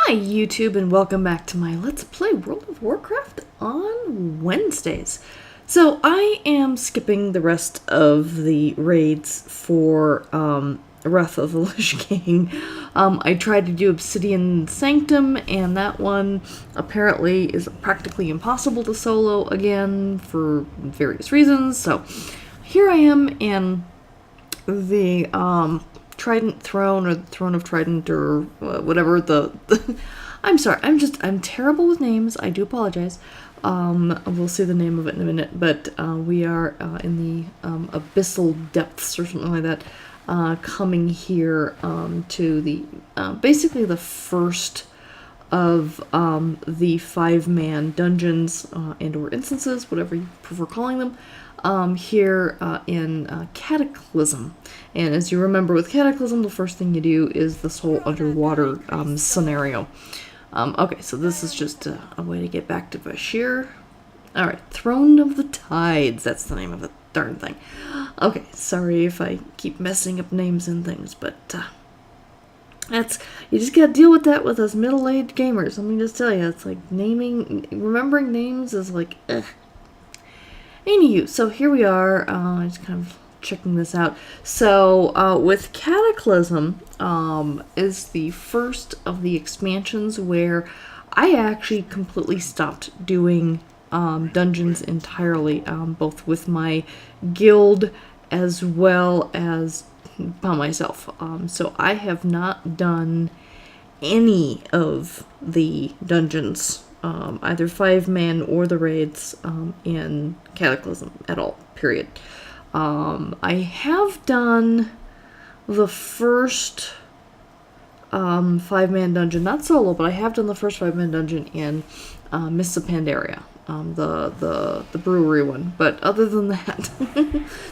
Hi YouTube and welcome back to my Let's Play World of Warcraft on Wednesdays. So I am skipping the rest of the raids for Wrath of the Lich King. I tried to do Obsidian Sanctum and that one apparently is practically impossible to solo again for various reasons. So here I am in the Trident Throne, or the Throne of Trident, or whatever I'm sorry, I'm terrible with names, I do apologize. We'll see the name of it in a minute, but we are in the Abyssal Depths, or something like that, coming here to the, basically the first of the 5-man dungeons and or instances, whatever you prefer calling them, here in Cataclysm. And as you remember with Cataclysm, the first thing you do is this whole underwater scenario. Okay, so this is just a way to get back to Bashir. Alright, Throne of the Tides, that's the name of the darn thing. Okay, sorry if I keep messing up names and things, but you just gotta deal with that with us middle-aged gamers. Let me just tell you, it's like remembering names is like, ugh. Anywho, so here we are, just kind of checking this out. So, with Cataclysm, is the first of the expansions where I actually completely stopped doing dungeons entirely, both with my guild as well as by myself. So I have not done any of the dungeons, either 5-man or the raids, in Cataclysm at all, period. I have done the first 5-man dungeon, not solo, but I have done the first 5-man dungeon in Mists of Pandaria, the brewery one. But other than that,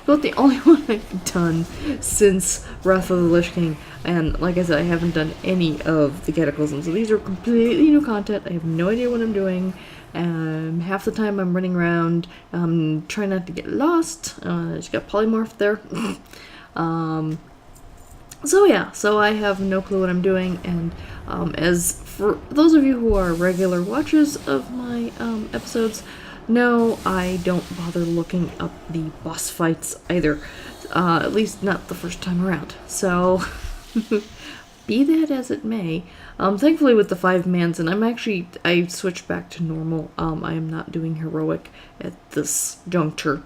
about the only one I've done since Wrath of the Lich King. And like I said, I haven't done any of the Cataclysms. So these are completely new content. I have no idea what I'm doing. Half the time I'm running around, trying not to get lost. Just got polymorphed there. So yeah, so I have no clue what I'm doing, and as for those of you who are regular watchers of my episodes, no, I don't bother looking up the boss fights either, at least not the first time around. So, be that as it may, thankfully with the 5-mans, and I switched back to normal. I am not doing heroic at this juncture.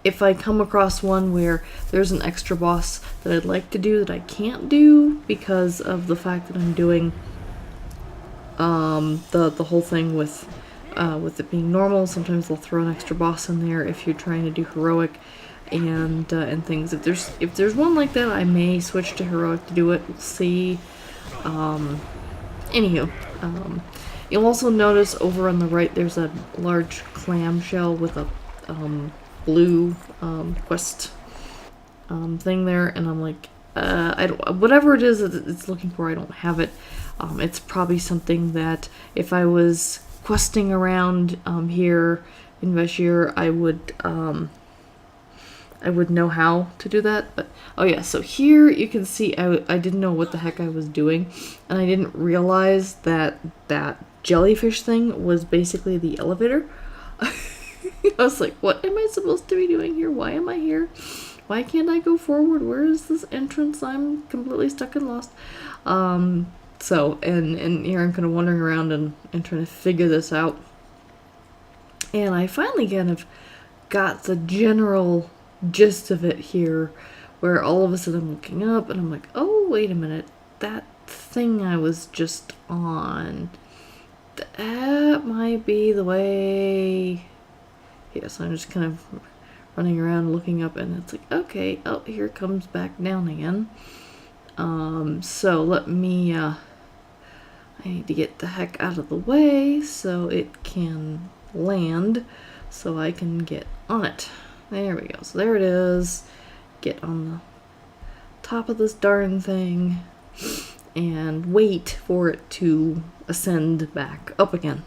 If I come across one where there's an extra boss that I'd like to do that I can't do because of the fact that I'm doing the whole thing with it being normal, sometimes they'll throw an extra boss in there if you're trying to do heroic and things. If there's one like that, I may switch to heroic to do it. We'll see. Anywho, you'll also notice over on the right there's a large clamshell with a blue quest thing there, and I'm like, whatever it is that it's looking for, I don't have it. It's probably something that if I was questing around here in Bashir, I would know how to do that. But oh yeah, so here you can see I didn't know what the heck I was doing, and I didn't realize that that jellyfish thing was basically the elevator. I was like, what am I supposed to be doing here? Why am I here? Why can't I go forward? Where is this entrance? I'm completely stuck and lost. So, and here I'm kind of wandering around and trying to figure this out. And I finally kind of got the general gist of it here, where all of a sudden I'm looking up and I'm like, oh, wait a minute. That thing I was just on, that might be the way. Yes, I'm just kind of running around looking up, and it's like, okay, oh, here it comes back down again. So let me, I need to get the heck out of the way so it can land, so I can get on it. There we go, so there it is. Get on the top of this darn thing, and wait for it to ascend back up again.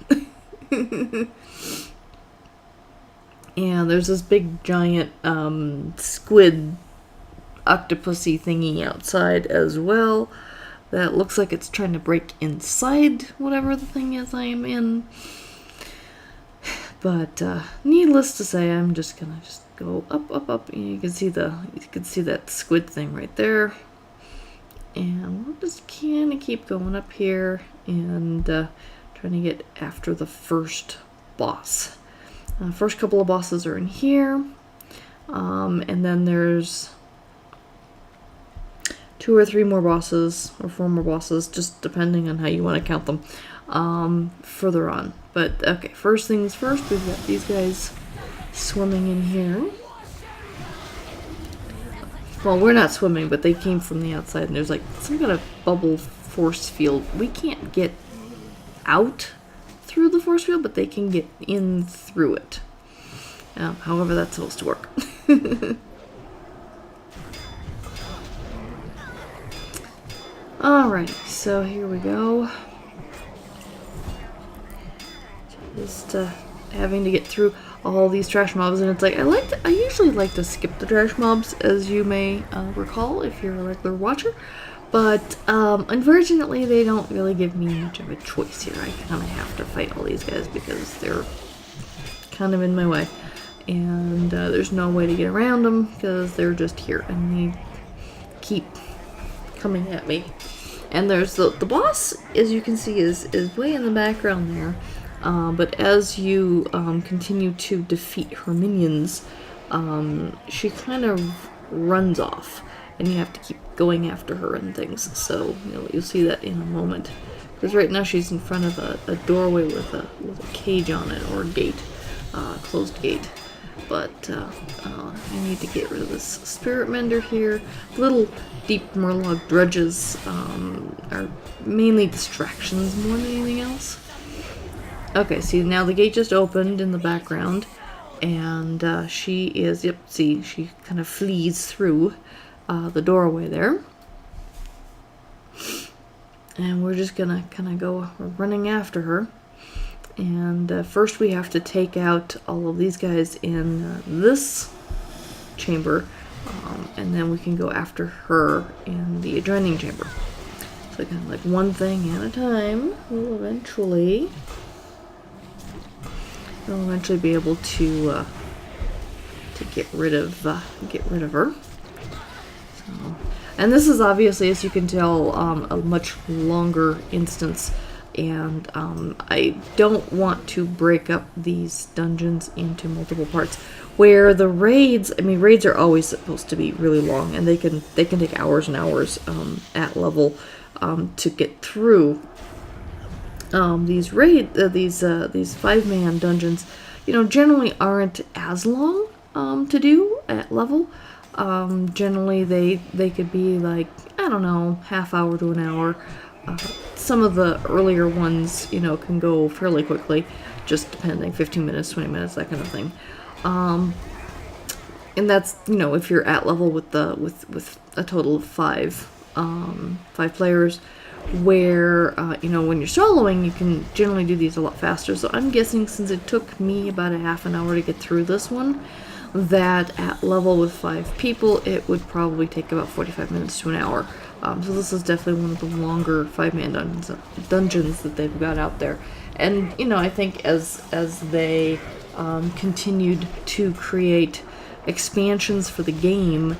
And there's this big giant squid octopusy thingy outside as well. that looks like it's trying to break inside whatever the thing is I am in. But needless to say, I'm just gonna go up, up, up. You can see that squid thing right there, and we'll just kind of keep going up here and trying to get after the first boss. First couple of bosses are in here, and then there's 2 or 3 more bosses or 4 more bosses, just depending on how you want to count them, further on. But okay, first things first, we've got these guys swimming in here. Well, we're not swimming, but they came from the outside, and there's like some kind of bubble force field. We can't get out through the force field, but they can get in through it. However that's supposed to work. Alrighty, so here we go. Just having to get through all these trash mobs, and it's like I usually like to skip the trash mobs, as you may recall if you're a regular watcher, but unfortunately they don't really give me much of a choice here. I kind of have to fight all these guys because they're kind of in my way, and there's no way to get around them because they're just here and they keep coming at me. And there's the boss, as you can see, is way in the background there. But as you continue to defeat her minions, she kind of runs off, and you have to keep going after her and things. So you'll see that in a moment. Because right now she's in front of a doorway with a cage on it, or a gate, closed gate. But I need to get rid of this spirit mender here. Little deep murloc dredges are mainly distractions more than anything else. Okay, see, now the gate just opened in the background, and she is, yep, see, she kind of flees through the doorway there. And we're just gonna kind of go running after her. And first we have to take out all of these guys in this chamber, and then we can go after her in the adjoining chamber. So kind of like one thing at a time. We'll eventually be able to get rid of her. So, and this is obviously, as you can tell, a much longer instance. And I don't want to break up these dungeons into multiple parts. Where the raids, I mean, raids are always supposed to be really long, and they can take hours and hours at level to get through. These 5-man dungeons, generally aren't as long to do at level. Generally, they could be like, I don't know, half hour to an hour. Some of the earlier ones, can go fairly quickly, just depending, 15 minutes, 20 minutes, that kind of thing. And that's, if you're at level with a total of 5 players, where, when you're soloing, you can generally do these a lot faster. So I'm guessing, since it took me about a half an hour to get through this one, that at level with 5 people, it would probably take about 45 minutes to an hour. So this is definitely one of the longer 5-man dungeons that they've got out there. And, I think as they continued to create expansions for the game,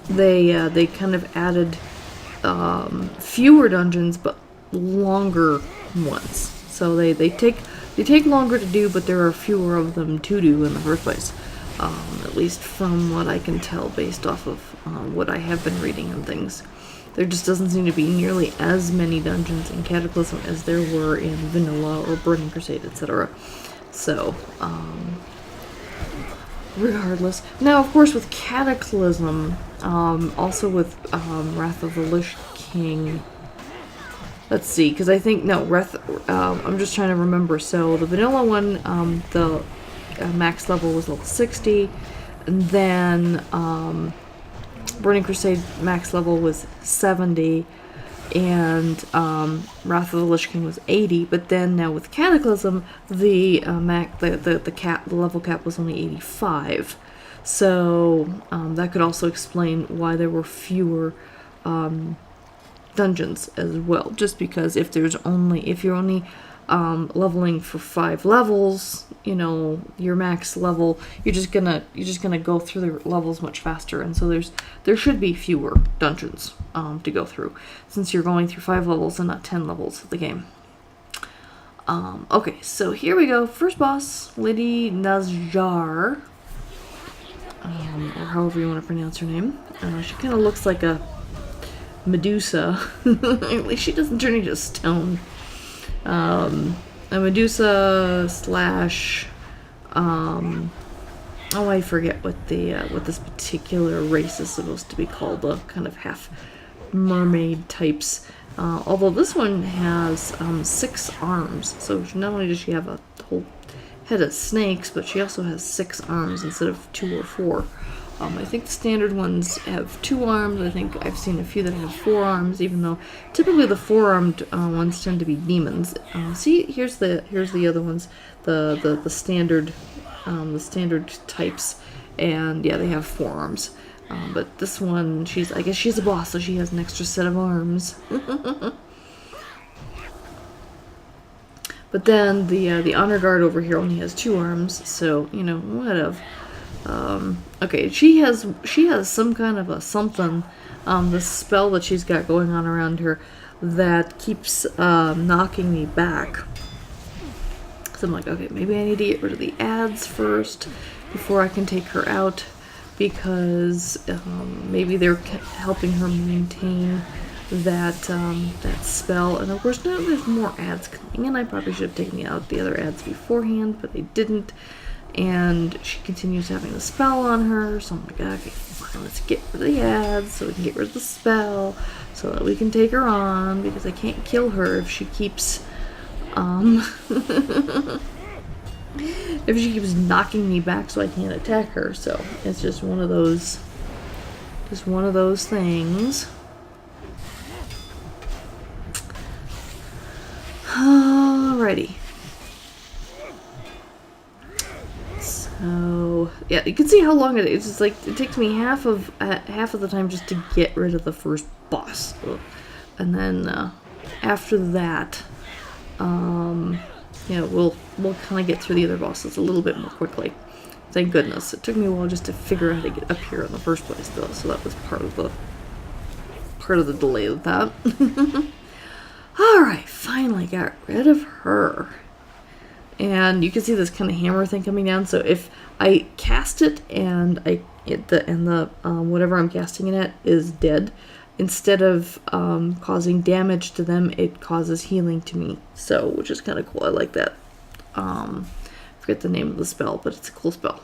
they kind of added fewer dungeons but longer ones. So they take longer to do, but there are fewer of them to do in the first place. At least from what I can tell based off of what I have been reading and things. There just doesn't seem to be nearly as many dungeons in Cataclysm as there were in Vanilla or Burning Crusade, etc. So, regardless. Now, of course, with Cataclysm, also with Wrath of the Lich King, let's see, because I think, no, I'm just trying to remember. So, the Vanilla one, the max level was level 60, and then Burning Crusade max level was 70, and Wrath of the Lich King was 80. But then now with Cataclysm, the level cap was only 85. So that could also explain why there were fewer dungeons as well. Just because if you're only leveling for 5 levels, you know, your max level, you're just gonna go through the levels much faster, and so there should be fewer dungeons to go through, since you're going through 5 levels and not 10 levels of the game. Okay, so here we go. First boss, Lady Naz'jar, or however you want to pronounce her name. She kind of looks like a Medusa. At least she doesn't turn into stone. A Medusa slash, oh, I forget what this particular race is supposed to be called. The kind of half mermaid types. Although this one has 6 arms, so not only does she have a whole head of snakes, but she also has 6 arms instead of 2 or 4. I think the standard ones have 2 arms. I think I've seen a few that have 4 arms, even though typically the 4-armed ones tend to be demons. See, here's the other ones, the standard types, and yeah, they have 4 arms. But this one, I guess she's a boss, so she has an extra set of arms. But then the honor guard over here only has 2 arms, so you know, whatever. Okay, she has some kind of a something, the spell that she's got going on around her that keeps knocking me back. So I'm like, okay, maybe I need to get rid of the ads first before I can take her out, because maybe they're helping her maintain that spell. And of course now there's more ads coming in. I probably should have taken out the other ads beforehand, but I didn't. And she continues having the spell on her, so I'm like, okay, fine, let's get rid of the ads so we can get rid of the spell, so that we can take her on, because I can't kill her if she keeps, if she keeps knocking me back so I can't attack her. So it's just one of those things. Alrighty. So yeah, you can see how long it is. It's like it takes me half of the time just to get rid of the first boss, and then after that, yeah, we'll kind of get through the other bosses a little bit more quickly. Thank goodness. It took me a while just to figure out how to get up here in the first place, though. So that was part of the delay of that. All right, finally got rid of her. And you can see this kind of hammer thing coming down. So if I cast it and whatever I'm casting it at is dead, instead of causing damage to them, it causes healing to me. So, which is kind of cool. I like that. Forget the name of the spell, but it's a cool spell.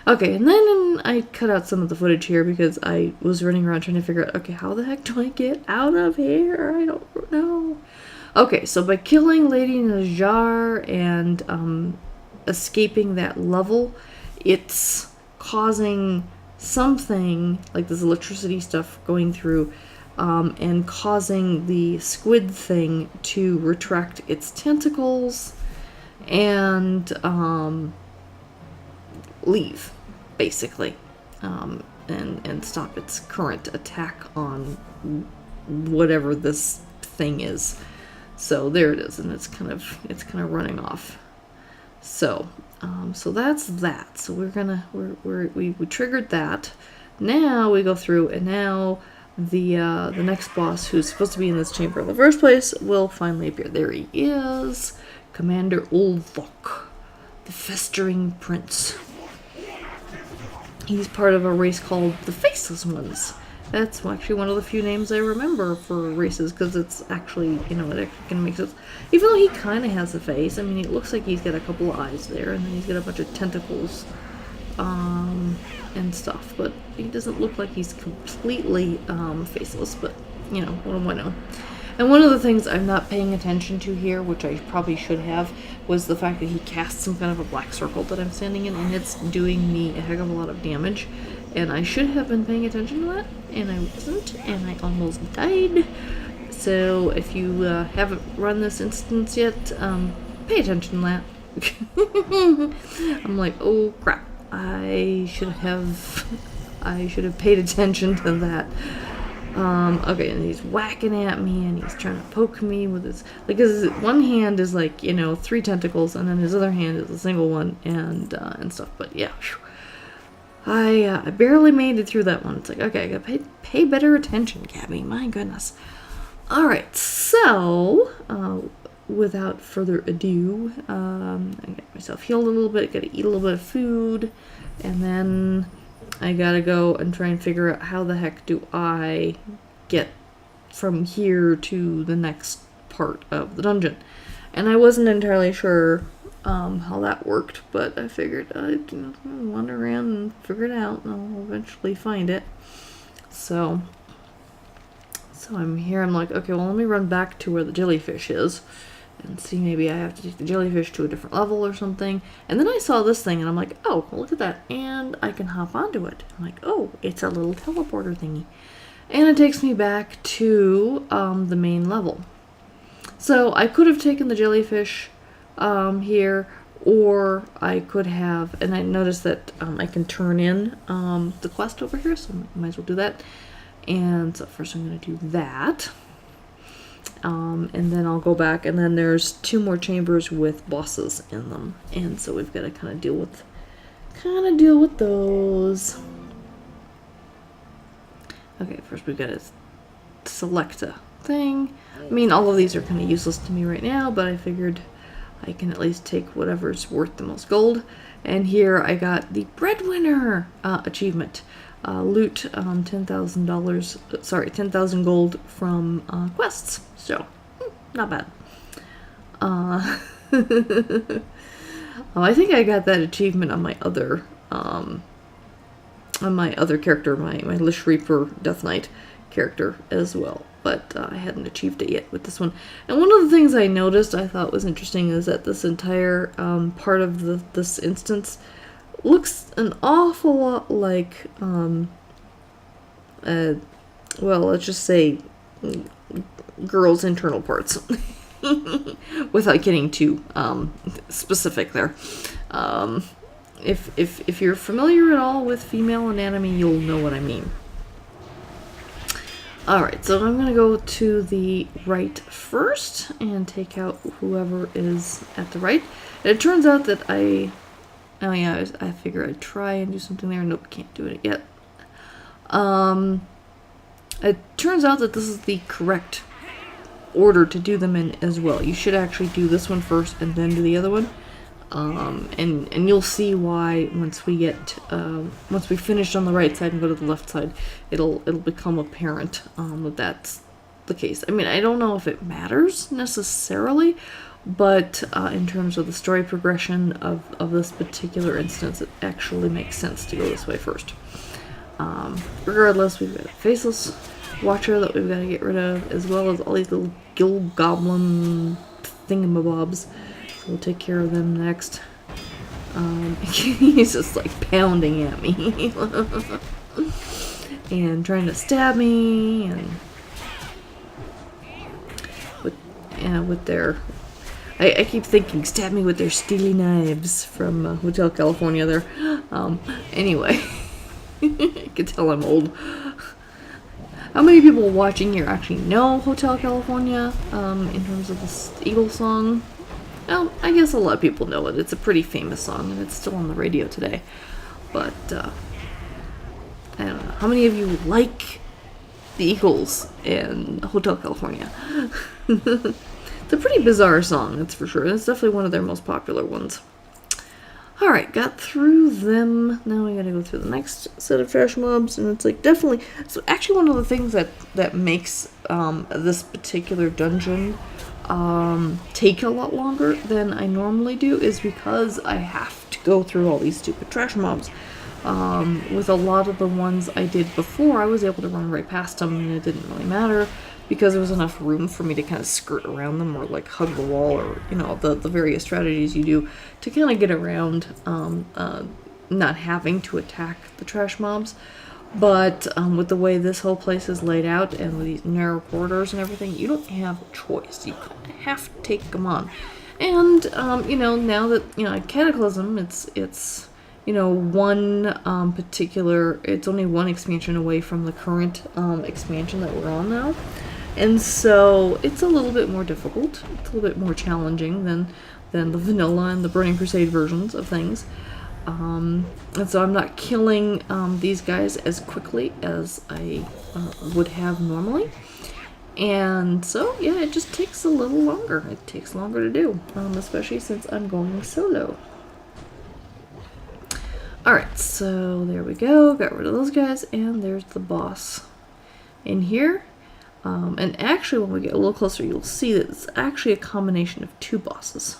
Okay, and then I cut out some of the footage here because I was running around trying to figure out, okay, how the heck do I get out of here? I don't know. Okay, so by killing Lady Naz'jar and escaping that level, it's causing something like this electricity stuff going through and causing the squid thing to retract its tentacles and leave, basically, and stop its current attack on whatever this thing is. So there it is, and it's kind of running off. So so that's that. So we triggered that. Now we go through, and now the next boss, who's supposed to be in this chamber in the first place, will finally appear. There he is, Commander Ulthok, the Festering Prince. He's part of a race called the Faceless Ones. That's actually one of the few names I remember for races, because it's actually, you know, it actually kind of makes sense. Even though he kind of has a face, I mean, it looks like he's got a couple of eyes there, and then he's got a bunch of tentacles, and stuff, but he doesn't look like he's completely, faceless, but, you know, what do I know? And one of the things I'm not paying attention to here, which I probably should have, was the fact that he casts some kind of a black circle that I'm standing in, and it's doing me a heck of a lot of damage. And I should have been paying attention to that, and I wasn't, and I almost died. So if you haven't run this instance yet, pay attention to that. I'm like, oh crap, I should have paid attention to that. Okay, and he's whacking at me, and he's trying to poke me with his, like, his one hand is like, 3 tentacles, and then his other hand is a single one, and stuff. But yeah, I barely made it through that one. It's like, okay, I gotta pay better attention, Gabby. My goodness. All right, so without further ado, I got myself healed a little bit. Gotta eat a little bit of food, and then I gotta go and try and figure out how the heck do I get from here to the next part of the dungeon. And I wasn't entirely sure how that worked, but I figured I'd wander around and figure it out, and I'll eventually find it. So I'm here. I'm like, okay, well, let me run back to where the jellyfish is and see, maybe I have to take the jellyfish to a different level or something. And then I saw this thing, and I'm like, oh, look at that. And I can hop onto it. I'm like, oh, it's a little teleporter thingy. And it takes me back to the main level. So I could have taken the jellyfish here, or I could have, and I noticed that I can turn in the quest over here, so I might as well do that. And so first I'm going to do that. And then I'll go back, and then there's 2 more chambers with bosses in them, and so we've got to kind of deal with those. Okay, first we've got to select a thing. I mean, all of these are kind of useless to me right now, but I figured I can at least take whatever's worth the most gold. And here I got the breadwinner achievement. Loot $10,000, sorry, 10,000 gold from quests. So, not bad. I think I got that achievement on my other character, my Lish Reaper Death Knight character as well. But I hadn't achieved it yet with this one. And one of the things I noticed I thought was interesting is that this entire part of this instance looks an awful lot like, well, let's just say girls' internal parts, without getting too specific there. If you're familiar at all with female anatomy, you'll know what I mean. Alright, so I'm going to go to the right first and take out whoever is at the right. And it turns out that I figure I'd try and do something there. Nope, can't do it yet. It turns out that this is the correct order to do them in as well. You should actually do this one first and then do the other one. And you'll see why once we finish on the right side and go to the left side, it'll become apparent that that's the case. I mean, I don't know if it matters necessarily, but in terms of the story progression of this particular instance, it actually makes sense to go this way first. Regardless, we've got a faceless watcher that we've got to get rid of, as well as all these little gill goblin thingamabobs. We'll take care of them next. He's just like pounding at me and trying to stab me, and with their, I keep thinking stab me with their steely knives from Hotel California there. Anyway, you can tell I'm old. How many people watching here actually know Hotel California in terms of this Eagle song? Well, I guess a lot of people know it. It's a pretty famous song, and it's still on the radio today. But, I don't know. How many of you like the Eagles and Hotel California? It's a pretty bizarre song, that's for sure. It's definitely one of their most popular ones. Alright, got through them. Now we gotta go through the next set of trash mobs, and it's like definitely... So actually one of the things that makes this particular dungeon take a lot longer than I normally do is because I have to go through all these stupid trash mobs. With a lot of the ones I did before, I was able to run right past them, and it didn't really matter because there was enough room for me to kind of skirt around them, or like hug the wall, or the various strategies you do to kind of get around not having to attack the trash mobs. But with the way this whole place is laid out, and with these narrow corridors and everything, you don't have a choice. You have to take them on. And now that Cataclysm, it's one particular, it's only one expansion away from the current expansion that we're on now. And so it's a little bit more difficult. It's a little bit more challenging than the vanilla and the Burning Crusade versions of things. And so I'm not killing these guys as quickly as I would have normally. And so, yeah, it just takes a little longer. It takes longer to do, especially since I'm going solo. Alright, so there we go. Got rid of those guys, and there's the boss in here. And actually, when we get a little closer, you'll see that it's actually a combination of two bosses.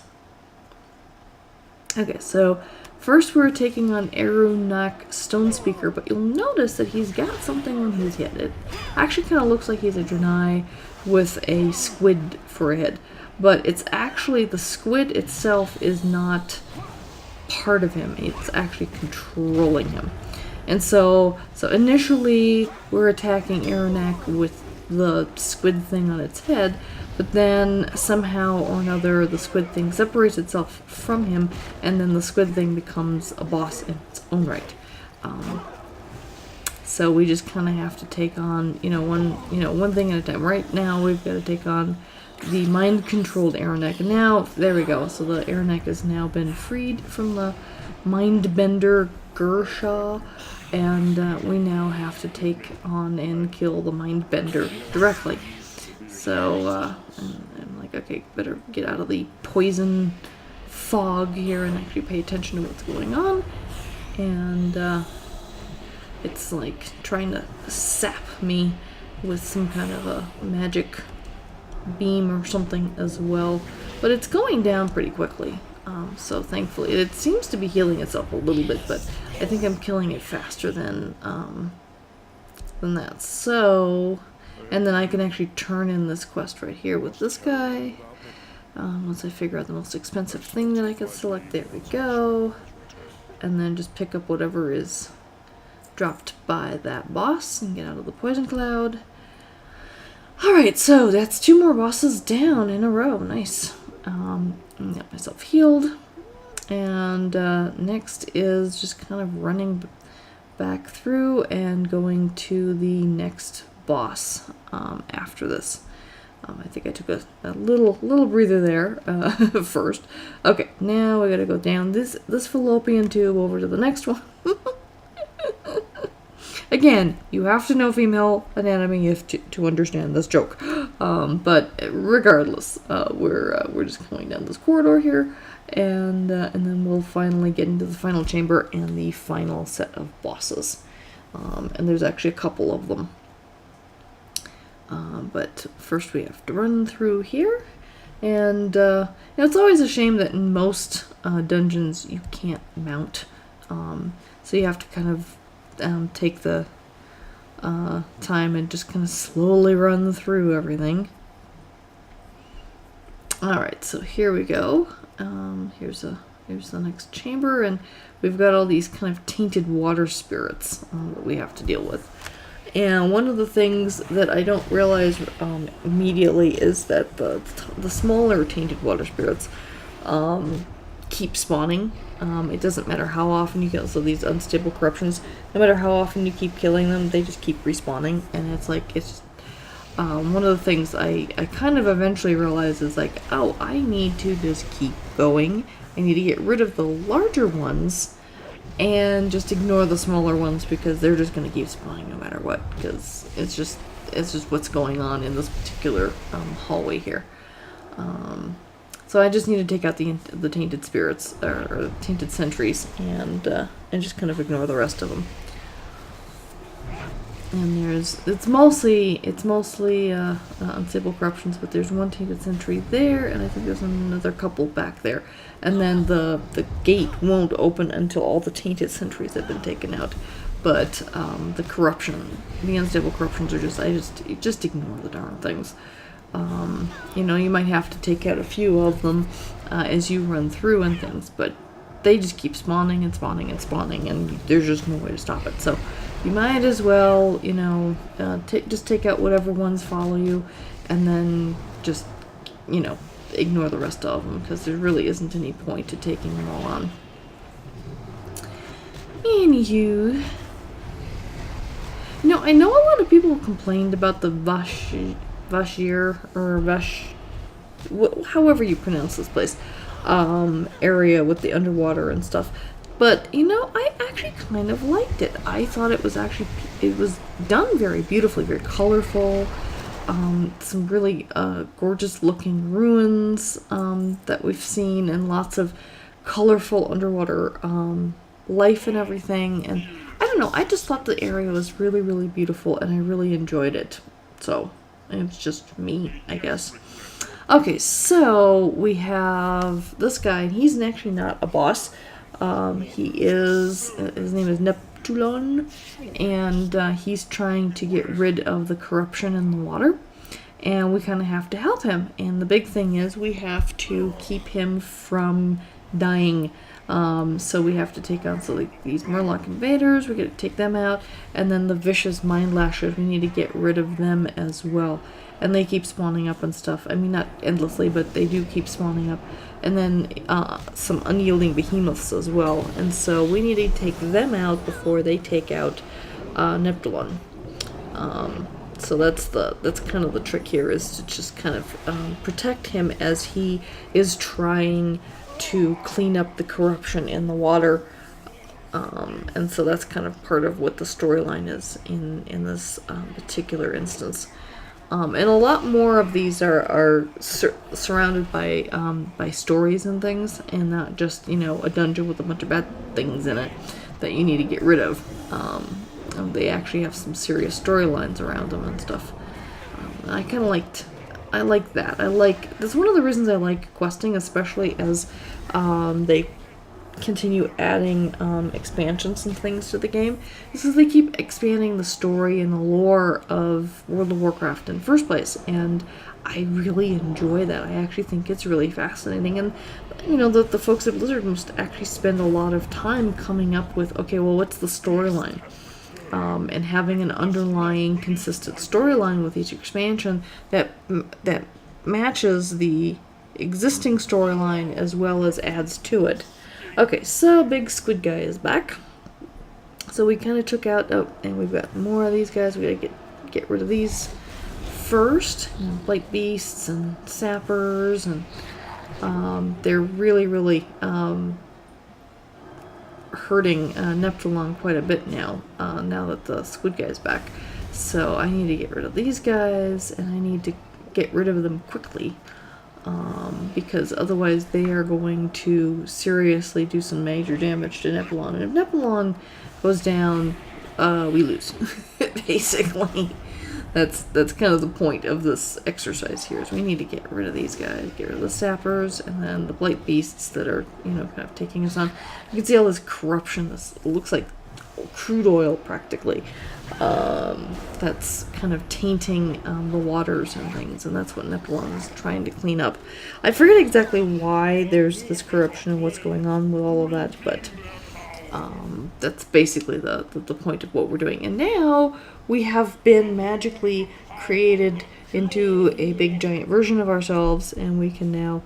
Okay, so first we're taking on Arunak Stone Speaker, but you'll notice that he's got something on his head. It actually kind of looks like he's a Draenei with a squid for a head. But it's actually, the squid itself is not part of him. It's actually controlling him. And so initially we're attacking Arunak with the squid thing on its head, but then somehow or another the squid thing separates itself from him, and then the squid thing becomes a boss in its own right. So we just kind of have to take on one thing at a time. Right now we've got to take on the mind-controlled Arunak. And now, there we go. So the Arunak has now been freed from the mind-bender Ghur'sha, and we now have to take on and kill the mind-bender directly. So I'm like, okay, better get out of the poison fog here and actually pay attention to what's going on. And it's like trying to sap me with some kind of a magic beam or something as well, but it's going down pretty quickly. So thankfully, it seems to be healing itself a little bit, but I think I'm killing it faster than that. So, and then I can actually turn in this quest right here with this guy. Once I figure out the most expensive thing that I can select, there we go. And then just pick up whatever is dropped by that boss and get out of the poison cloud. Alright, so that's 2 more bosses down in a row. Nice. Got myself healed. And next is just kind of running back through and going to the next boss after this. I think I took a little breather there first. Okay, now we gotta go down this fallopian tube over to the next one. Again, you have to know female anatomy to understand this joke. But regardless, we're just going down this corridor here, and then we'll finally get into the final chamber and the final set of bosses. And there's actually a couple of them. But first we have to run through here, and it's always a shame that in most dungeons you can't mount. So you have to kind of take the time and just kind of slowly run through everything. Alright, so here we go. Here's the next chamber, and we've got all these kind of tainted water spirits that we have to deal with. And one of the things that I don't realize immediately is that the smaller tainted water spirits keep spawning. It doesn't matter how often you kill, so these unstable corruptions, no matter how often you keep killing them, they just keep respawning. And it's just one of the things I kind of eventually realized is like, oh, I need to just keep going. I need to get rid of the larger ones and just ignore the smaller ones, because they're just going to keep spawning no matter what, because it's just what's going on in this particular hallway here. So I just need to take out the tainted spirits, or tainted sentries, and just kind of ignore the rest of them. And it's mostly unstable corruptions, but there's one tainted sentry there, and I think there's another couple back there. And then the gate won't open until all the tainted sentries have been taken out. But the unstable corruptions are just ignore the darn things. You might have to take out a few of them as you run through and things, but they just keep spawning and spawning and spawning, and there's just no way to stop it. So you might as well, just take out whatever ones follow you, and then just, ignore the rest of them, because there really isn't any point to taking them all on. anywho, I know a lot of people complained about the Vashir or however you pronounce this place, area with the underwater and stuff. But I actually kind of liked it. I thought it was done very beautifully, very colorful. Some really gorgeous looking ruins that we've seen, and lots of colorful underwater life and everything. And I don't know, I just thought the area was really, really beautiful, and I really enjoyed it. So it was just me, I guess. Okay, so we have this guy, and he's actually not a boss. His name is Neptulon, and he's trying to get rid of the corruption in the water, and we kind of have to help him. And the big thing is we have to keep him from dying. So we have to take on these Murloc invaders. We got to take them out, and then the vicious mind lashers. We need to get rid of them as well. And they keep spawning up and stuff. I mean, not endlessly, but they do keep spawning up. And then some unyielding behemoths as well. And so we need to take them out before they take out Neptulon. So that's kind of the trick here, is to just kind of protect him as he is trying to clean up the corruption in the water. And so that's kind of part of what the storyline is in this particular instance. And a lot more of these are surrounded by stories and things, and not just a dungeon with a bunch of bad things in it that you need to get rid of. They actually have some serious storylines around them and stuff. I kind of I like that. That's one of the reasons I like questing, especially as they continue adding expansions and things to the game. This is they keep expanding the story and the lore of World of Warcraft in the first place, and I really enjoy that. I actually think it's really fascinating, and the folks at Blizzard must actually spend a lot of time coming up with, okay, well, what's the storyline, and having an underlying consistent storyline with each expansion that matches the existing storyline as well as adds to it. Okay, so Big Squid Guy is back. So we kind of took out, and we've got more of these guys. We gotta get rid of these first. Blight Beasts and Sappers, and they're really, really hurting Neptulon quite a bit now, now that the Squid Guy's back. So I need to get rid of these guys, and I need to get rid of them quickly. Because otherwise they are going to seriously do some major damage to Neptulon. And if Neptulon goes down, we lose. Basically. That's kind of the point of this exercise here, is we need to get rid of these guys. Get rid of the Sappers, and then the Blight Beasts that are, kind of taking us on. You can see all this corruption. This looks like crude oil, practically. That's kind of tainting the waters and things, and that's what Neptulon is trying to clean up. I forget exactly why there's this corruption and what's going on with all of that, but that's basically the point of what we're doing. And now we have been magically created into a big giant version of ourselves, and we can now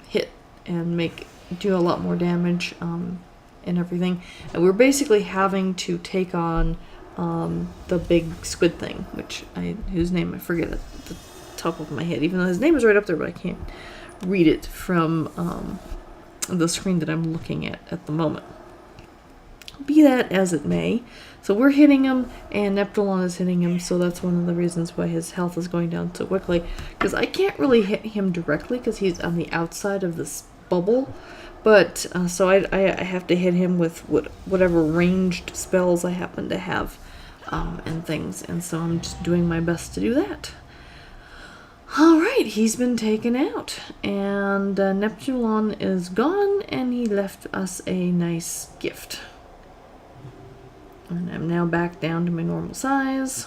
hit and do a lot more damage and everything. And we're basically having to take on the big squid thing, whose name I forget at the top of my head, even though his name is right up there, but I can't read it from the screen that I'm looking at the moment. Be that as it may, so we're hitting him, and Neptulon is hitting him, so that's one of the reasons why his health is going down so quickly, because I can't really hit him directly because he's on the outside of this bubble. But, so I have to hit him with whatever ranged spells I happen to have, and things. And so I'm just doing my best to do that. Alright, he's been taken out. And Neptulon is gone, and he left us a nice gift. And I'm now back down to my normal size.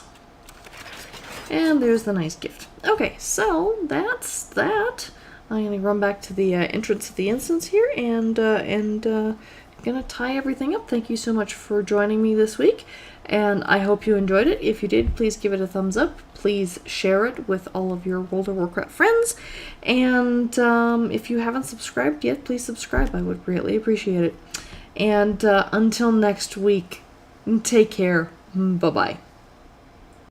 And there's the nice gift. Okay, so that's that. I'm going to run back to the entrance of the instance here, and going to tie everything up. Thank you so much for joining me this week, and I hope you enjoyed it. If you did, please give it a thumbs up. Please share it with all of your World of Warcraft friends, and if you haven't subscribed yet, please subscribe. I would greatly appreciate it. And until next week, take care. Bye bye.